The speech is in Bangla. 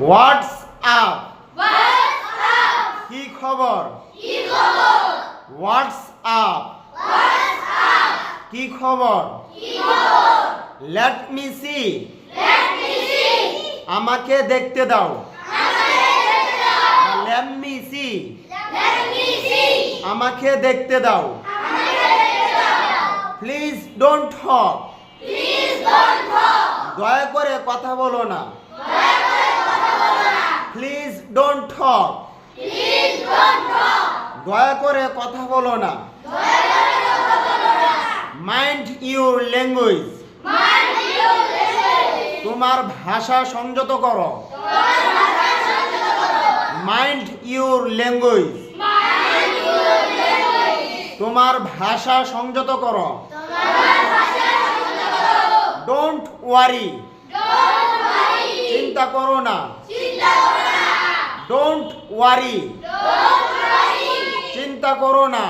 হোয়াটস আপ কি খবর? হোয়াটস আপ কি খবর? লেট মি সি আমাকে দেখতে দাও। লেট মি সি আমাকে দেখতে দাও। প্লিজ ডোন্ট টক দয়া করে কথা বলো না। প্লিজ ডোন্ট টক দয়া করে কথা বলো না। মাইন্ড ইউর ল্যাঙ্গুয়েজ তোমার ভাষা সংযত করো। মাইন্ড ইউর ল্যাঙ্গুয়েজ তোমার ভাষা সংযত করো। ডোন্ট ওয়ারি চিন্তা করো না। ডোন্ট ওয়ারি চিন্তা করো না।